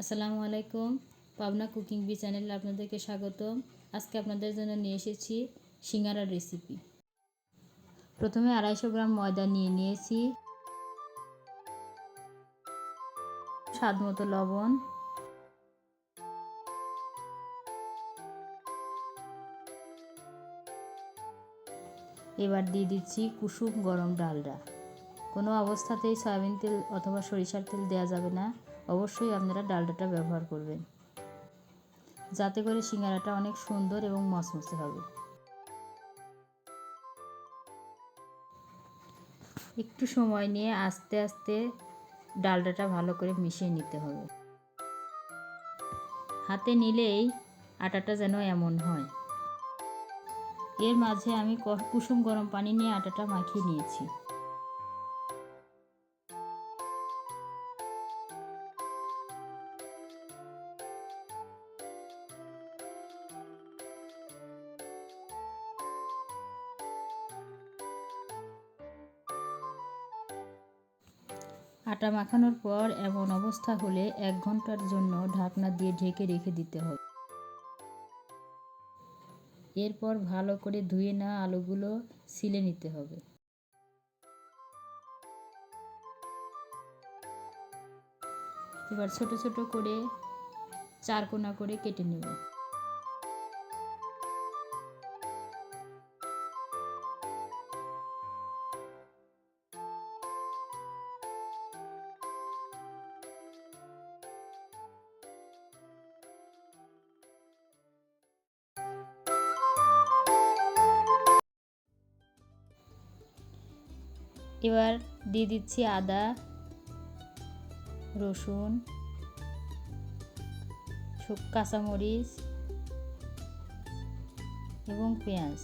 আসসালামু আলাইকুম। Pabna cooking B চ্যানেলে আপনাদেরকে স্বাগতম। আজকে আপনাদের জন্য নিয়ে এসেছি সিঙ্গারার রেসিপি। প্রথমে 250 গ্রাম ময়দা নিয়েছি, স্বাদ মতো লবণ, এবার দিয়ে দিচ্ছি কুসুম গরম ডালডা। কোনো অবস্থাতেই সয়াবিন তেল অথবা সরিষার তেল দেওয়া যাবে না, অবশ্যই আপনারা ডালডাটা ব্যবহার করবেন, যাতে করে সিঙ্গারাটা অনেক সুন্দর এবং মচমচে হবে। একটু সময় নিয়ে আস্তে আস্তে ডালডাটা ভালো করে মিশিয়ে নিতে হবে। হাতে নিলেই আটাটা যেন এমন হয়। এর মাঝে আমি কুসুম গরম পানি নিয়ে আটাটা মাখিয়ে নিয়েছি। আটা মাখানোর পর এমন অবস্থা হলে 1 ঘন্টার জন্য ঢাকনা দিয়ে ঢেকে রেখে দিতে হবে। এরপর ভালো করে ধুয়ে নেওয়া আলুগুলো ছিলে নিতে হবে। এবার ছোট ছোট করে 4 কোনা করে কেটে নেব। এবার দিয়ে দিচ্ছি আদা, রসুন, কাঁচামরিচ এবং পেঁয়াজ।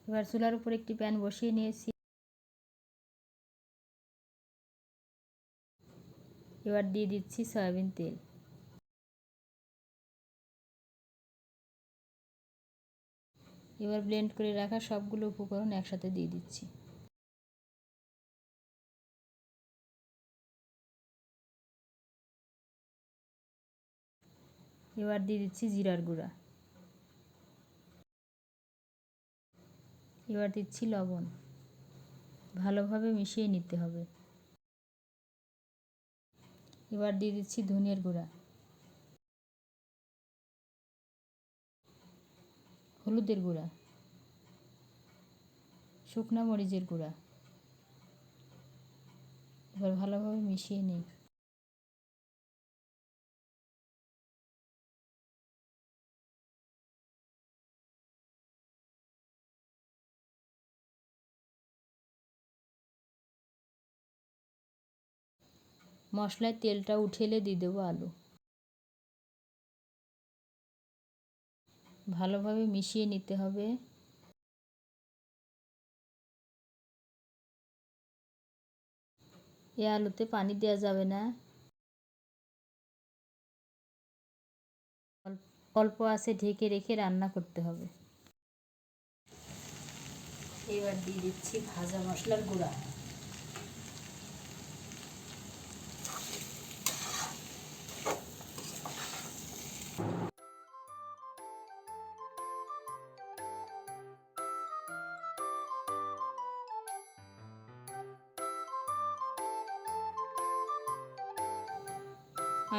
এবার চুলার উপর একটি প্যান বসিয়ে নিয়েছি। এবার দিয়ে দিচ্ছি সয়াবিন তেল। এবার ব্লেন্ড করে রাখা সবগুলো উপকরণ একসাথে দিয়ে দিচ্ছি। এবার দিয়ে দিচ্ছি জিরার গুঁড়া। এবার দিচ্ছি লবণ। ভালোভাবে মিশিয়ে নিতে হবে। এবার দিয়ে দিচ্ছি ধনিয়ার গুঁড়া, হলুদের গুঁড়া, শুকনো মরিচের গুঁড়া। এবার ভালোভাবে মিশিয়ে নিই। মশলায় তেলটা উঠে এলে দিয়ে দেবো আলু। ভালোভাবে মিশিয়ে নিতে হবে। এ আলুতে পানি দেওয়া যাবে না, অল্প আঁচে ঢেকে রেখে রান্না করতে হবে। এবার দিয়ে দিচ্ছি ভাজা মশলার গুঁড়া।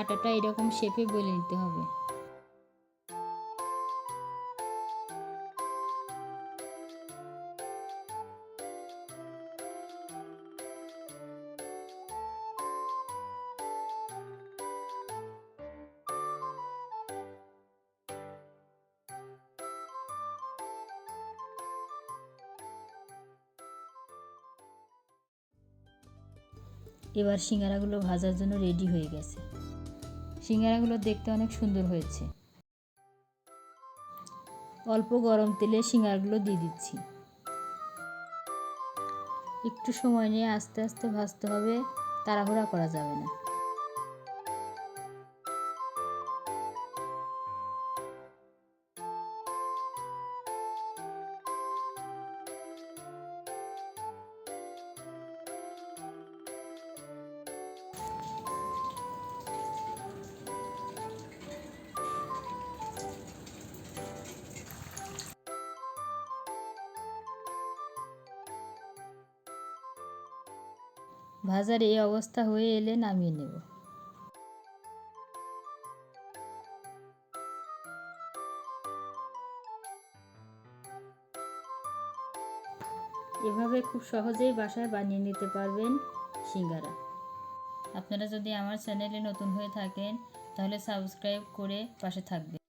আটাটা এরকম শেপে বেলে নিতে হবে। এবার সিঙ্গারাগুলো ভাজার জন্য রেডি হয়ে গেছে। সিঙ্গারাগুলো দেখতে অনেক সুন্দর হয়েছে। অল্প গরম তেলে সিঙ্গারাগুলো দিয়ে দিচ্ছি। একটু সময় নিয়ে আস্তে আস্তে ভাজতে হবে, তাড়াহুড়া করা যাবে না। ভাজার এই অবস্থা হয়ে এলে নামিয়ে নেব। এভাবে খুব সহজেই বাসায় বানিয়ে নিতে পারবেন সিঙ্গারা। আপনারা যদি আমার চ্যানেলে নতুন হয়ে থাকেন তাহলে সাবস্ক্রাইব করে পাশে থাকবেন।